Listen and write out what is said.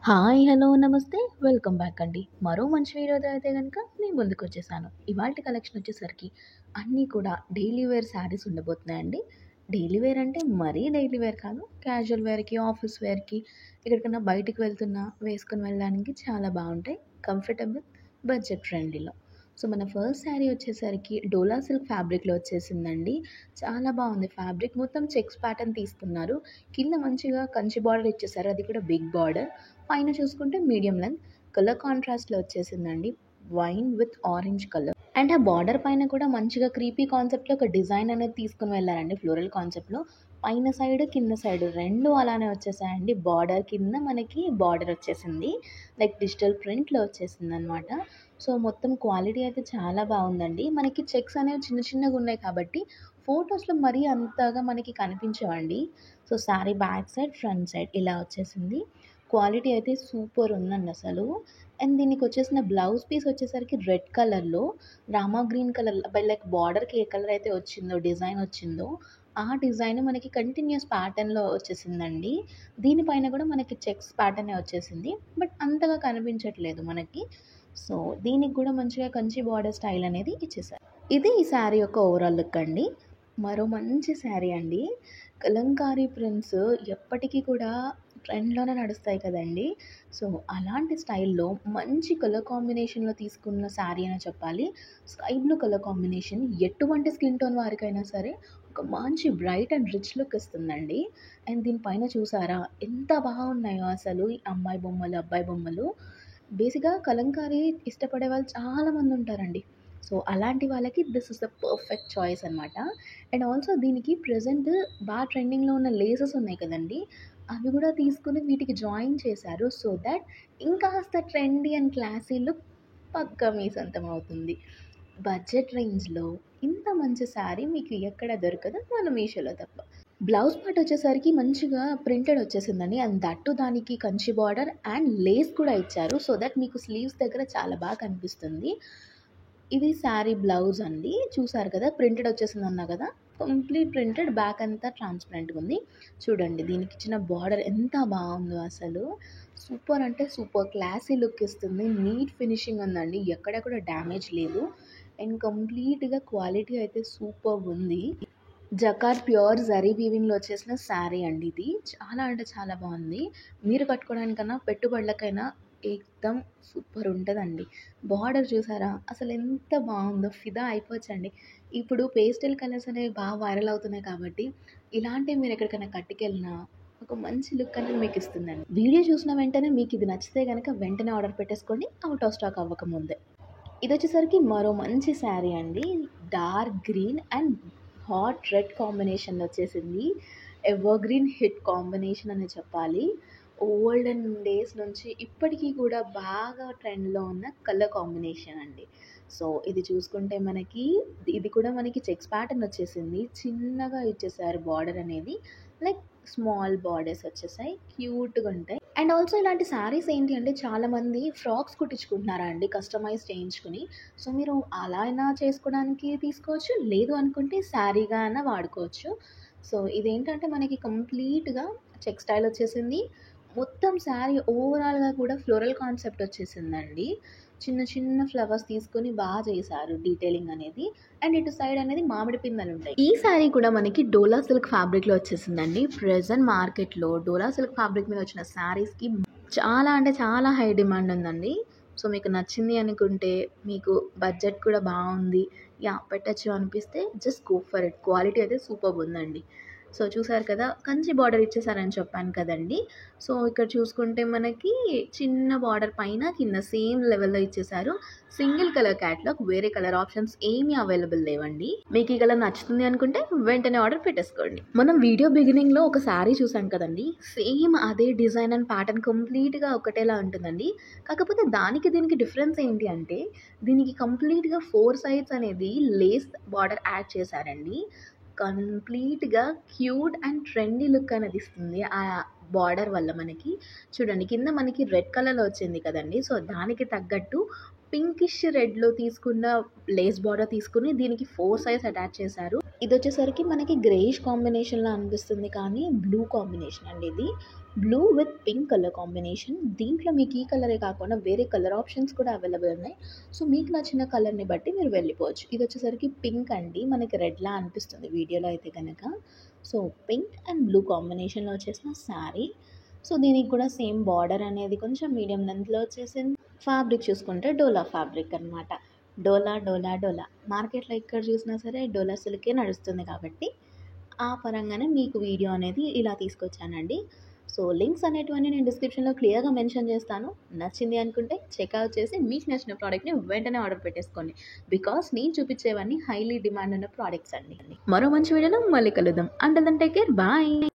Hi! Hello! నమస్తే. Welcome back అండి. మరో మంచి వీడియోతో అయితే గనక నేను ముందుకొచ్చేసాను. ఇవాల్టి కలెక్షన్ వచ్చేసరికి అన్నీ కూడా డైలీ వేర్ శారీస్ ఉండబోతున్నాయండి. డైలీ వేర్ అంటే మరీ డైలీ వేర్ కాదు. క్యాజువల్ వేర్‌కి, ఆఫీస్ వేర్‌కి, ఎక్కడికన్నా బయటికి వెళ్తున్నా వేసుకొని వెళ్ళడానికి చాలా బావుంటాయి. కంఫర్టబుల్, బడ్జెట్ ఫ్రెండ్లీలో. సో, మన ఫస్ట్ శారీ వచ్చేసరికి డోలా సిల్క్ ఫ్యాబ్రిక్‌లో వచ్చేసిందండి. చాలా బావుంది ఫ్యాబ్రిక్. మొత్తం చెక్స్ ప్యాటర్న్ తీసుకున్నారు. కింద మంచిగా కంచి బార్డర్ ఇచ్చేసారు. అది కూడా బిగ్ బార్డర్. పైన చూసుకుంటే మీడియం లెంత్ కలర్ కాంట్రాస్ట్‌లో వచ్చేసిందండి. Wine with orange colour. And ఆ బార్డర్ పైన కూడా మంచిగా క్రీపీ కాన్సెప్ట్‌లో ఒక డిజైన్ అనేది తీసుకొని వెళ్లారండి ఫ్లోరల్ కాన్సెప్ట్‌లో. పైన సైడ్, కింద సైడ్ 2 అలానే వచ్చేసాయండి. బార్డర్ కింద మనకి బార్డర్ వచ్చేసింది. లైక్ డిజిటల్ ప్రింట్‌లో వచ్చేసిందనమాట. సో, మొత్తం క్వాలిటీ అయితే చాలా బావుందండి. మనకి చెక్స్ అనేవి చిన్న చిన్నగున్నాయి కాబట్టి ఫోటోస్‌లో మరీ అంతగా మనకి కనిపించవండి. So, sari back side, front side ఇలా వచ్చేసింది. క్వాలిటీ అయితే సూపర్ ఉందండి అసలు. అండ్ దీనికొచ్చేసిన బ్లౌజ్ పీస్ వచ్చేసరికి రెడ్ కలర్‌లో రామా గ్రీన్ కలర్ లైక్ బార్డర్‌కి ఏ కలర్ అయితే వచ్చిందో, డిజైన్ వచ్చిందో, ఆ డిజైన్ మనకి కంటిన్యూయస్ ప్యాటర్న్‌లో వచ్చేసిందండి. దీనిపైన కూడా మనకి చెక్స్ ప్యాటర్నే వచ్చేసింది. బట్ అంతగా కనిపించట్లేదు మనకి. సో, దీనికి కూడా మంచిగా కంచి బార్డర్ స్టైల్ అనేది ఇచ్చేసారు. ఇది ఈ శారీ యొక్క ఓవరాల్ లుక్ అండి. మరో మంచి శారీ అండి. కలంకారీ ప్రింట్స్ ఎప్పటికీ కూడా ట్రెండ్‌లోనే నడుస్తాయి కదండీ! సో, అలాంటి స్టైల్‌లో మంచి కలర్ కాంబినేషన్‌లో తీసుకున్న శారీ అనే చెప్పాలి. స్కై బ్లూ కలర్ కాంబినేషన్ ఎటువంటి స్కిన్ టోన్ వారికైనా సరే ఒక మంచి బ్రైట్ అండ్ రిచ్ లుక్ ఇస్తుందండి. అండ్ దీని పైన చూసారా ఎంత బాగున్నాయో అసలు ఈ అమ్మాయి బొమ్మలు, అబ్బాయి బొమ్మలు. బేసిక్‌గా కలంకారీ ఇష్టపడే వాళ్ళు చాలామంది ఉంటారండి. సో, అలాంటి వాళ్ళకి this is the perfect choice అనమాట. అండ్ ఆల్సో దీనికి ప్రెజెంట్ బాగా ట్రెండింగ్‌లో ఉన్న లేసెస్ ఉన్నాయి కదండీ! అవి కూడా తీసుకొని వీటికి జాయిన్ చేశారు. సో దట్ ఇంకాస్త ట్రెండీ అండ్ క్లాసీ లుక్ పక్కా మీ సొంతం అవుతుంది. బడ్జెట్ రేంజ్‌లో ఇంత మంచి శారీ మీకు ఎక్కడ దొరకదు మన మీషోలో తప్ప. బ్లౌజ్ పార్ట్ వచ్చేసరికి మంచిగా ప్రింటెడ్ వచ్చేసిందండి. అండ్ దట్ టూ దానికి కంచి బార్డర్ అండ్ లేస్ కూడా ఇచ్చారు. సో దట్ మీకు స్లీవ్స్ దగ్గర చాలా బాగా కనిపిస్తుంది. ఇది శారీ బ్లౌజ్ అండి. చూసారు కదా! ప్రింటెడ్ వచ్చేసిందన్నా కదా! కంప్లీట్ ప్రింటెడ్ బ్యాక్ అంతా ట్రాన్స్‌పరెంట్‌గా ఉంది. చూడండి దీనికిచ్చిన బార్డర్ ఎంత బావుందో అసలు. సూపర్ అంటే సూపర్ క్లాసీ లుక్ ఇస్తుంది. నీట్ ఫినిషింగ్ ఉందండి. ఎక్కడ కూడా డ్యామేజ్ లేదు. అండ్ కంప్లీట్‌గా క్వాలిటీ అయితే సూపర్బుంది. జకార్డ్ ప్యూర్ జరీ వీవింగ్‌లో వచ్చేసిన శారీ అండి ఇది. చాలా అంటే చాలా బావుంది. మీరు కట్టుకోవడానికన్నా, పెట్టుబడులకైనా ఏకదం సూపర్ ఉంటదండి. బార్డర్ చూసారా? అసలెంత బావుందో ఫిదా అయిపోవచ్చండి. ఇప్పుడు పేస్టల్ కలర్స్ అనేవి బాగా వైరల్ అవుతున్నాయి కాబట్టి, ఇలాంటివి మీరు ఎక్కడికైనా కట్టుకెళ్ళినా ఒక మంచి లుక్ అనేది మీకిస్తుందండి. వీడియో చూసిన వెంటనే మీకిది నచ్చితే గనక వెంటనే ఆర్డర్ పెట్టేసుకోండి ఔట్ ఆఫ్ స్టాక్ అవ్వకముందే. ఇదొచ్చేసరికి మరో మంచి శారీ అండి. Dark green and hot red కాంబినేషన్‌లో వచ్చేసింది. ఎవర్‌గ్రీన్ హిట్ కాంబినేషన్ అనే చెప్పాలి. ఓల్డెన్ డేస్ నుంచి ఇప్పటికి కూడా బాగా ట్రెండ్‌లో ఉన్న కలర్ కాంబినేషన్ అండి. సో, ఇది చూసుకుంటే మనకి ఇది కూడా మనకి చెక్స్ ప్యాటర్న్ వచ్చేసింది. చిన్నగా ఇచ్చేసారు బార్డర్ అనేది. లైక్ స్మాల్ బార్డర్స్ వచ్చేసాయి. క్యూట్‌గా ఉంటాయి. అండ్ ఆల్సో ఇలాంటి శారీస్ ఏంటి అంటే చాలామంది ఫ్రాక్స్ కుట్టించుకుంటున్నారా అండి కస్టమైజ్ చేయించుకొని. సో, మీరు అలా అయినా చేసుకోవడానికి తీసుకోవచ్చు. లేదు అనుకుంటే శారీగా అయినా వాడుకోవచ్చు. సో, ఇదేంటంటే మనకి కంప్లీట్‌గా చెక్ స్టైల్ వచ్చేసింది. మొత్తం శారీ ఓవరాల్‌గా కూడా ఫ్లోరల్ కాన్సెప్ట్ వచ్చేసిందండి. చిన్న చిన్న ఫ్లవర్స్ తీసుకొని చేశారు డీటెయిలింగ్ అనేది. అండ్ ఇటు సైడ్ అనేది మామిడి పిందెలుంటాయి. ఈ శారీ కూడా మనకి డోలా సిల్క్ ఫ్యాబ్రిక్‌లో వచ్చేసిందండి. ప్రెజెంట్ మార్కెట్‌లో డోలా సిల్క్ ఫ్యాబ్రిక్ మీద వచ్చిన శారీస్‌కి చాలా అంటే చాలా హై డిమాండ్ ఉందండి. సో, మీకు నచ్చింది అనుకుంటే, మీకు బడ్జెట్ కూడా బావుంది. యాహ్! పెట్టొచ్చు అనిపిస్తే just go for it. Quality అయితే సూపర్బుందండి. సో, చూసారు కదా! కంచి బార్డర్ ఇచ్చేసారని చెప్పాను కదండీ! సో, ఇక్కడ చూసుకుంటే మనకి చిన్న బార్డర్ పైన కింద సేమ్ లెవెల్‌లో ఇచ్చేసారు. సింగిల్ కలర్ క్యాటలాగ్ వేరే కలర్ ఆప్షన్స్ ఏమీ అవైలబుల్ లేవండి. మీకు ఈ కలర్ నచ్చుతుంది అనుకుంటే వెంటనే ఆర్డర్ పెట్టేసుకోండి. మనం వీడియో బిగినింగ్‌లో ఒక శారీ చూసాం కదండీ! సేమ్ అదే డిజైన్ అండ్ ప్యాటర్న్ కంప్లీట్‌గా ఒకటేలా ఉంటుందండి. కాకపోతే దానికి దీనికి డిఫరెన్స్ ఏంటి అంటే దీనికి కంప్లీట్‌గా 4 సైడ్స్ అనేది లేస్ బార్డర్ యాడ్ చేశారండి. కంప్లీట్‌గా క్యూట్ అండ్ ట్రెండీ లుక్ అనేది ఇస్తుంది. ఆ బార్డర్ వల్ల మనకి. చూడండి కింద మనకి రెడ్ కలర్‌లో వచ్చింది కదండీ! సో, దానికి తగ్గట్టు పింకిష్ రెడ్‌లో తీసుకున్న లేస్ బార్డర్ తీసుకొని దీనికి 4 సైడ్స్ అటాచ్ చేశారు. ఇదొచ్చేసరికి మనకి గ్రేయిష్ కాంబినేషన్‌లో అనిపిస్తుంది కానీ బ్లూ కాంబినేషన్ అండి ఇది. Blue with pink colour combination. దీంట్లో మీకు ఈ కలరే కాకుండా వేరే కలర్ ఆప్షన్స్ కూడా అవైలబుల్ ఉన్నాయి. సో మీకు నచ్చిన కలర్ని బట్టి మీరు వెళ్ళిపోవచ్చు. ఇది వచ్చేసరికి పింక్ అండి, మనకి రెడ్లా అనిపిస్తుంది వీడియోలో అయితే కనుక. సో పింక్ అండ్ బ్లూ కాంబినేషన్లో వచ్చేసిన శారీ. సో దీనికి కూడా సేమ్ బార్డర్ అనేది కొంచెం మీడియం లెంత్లో వచ్చేసింది. ఫ్యాబ్రిక్ చూసుకుంటే డోలా ఫ్యాబ్రిక్ అనమాట. డోలా డోలా డోలా మార్కెట్లో ఎక్కడ చూసినా సరే డోలా సిల్కే నడుస్తుంది కాబట్టి ఆ పరంగానే మీకు వీడియో అనేది ఇలా తీసుకొచ్చానండి. సో లింక్స్ అనేటివన్నీ నేను డిస్క్రిప్షన్లో క్లియర్గా మెన్షన్ చేస్తాను. నచ్చింది అనుకుంటే చెక్అవుట్ చేసి మీకు నచ్చిన ప్రోడక్ట్ని వెంటనే ఆర్డర్ పెట్టేసుకోండి. బికాస్ నేను చూపించేవన్నీ హైలీ డిమాండ్ ఉన్న ప్రోడక్ట్స్ అండి. మరో మంచి వీడియోలో మళ్ళీ కలుద్దాం. Until then take care, bye.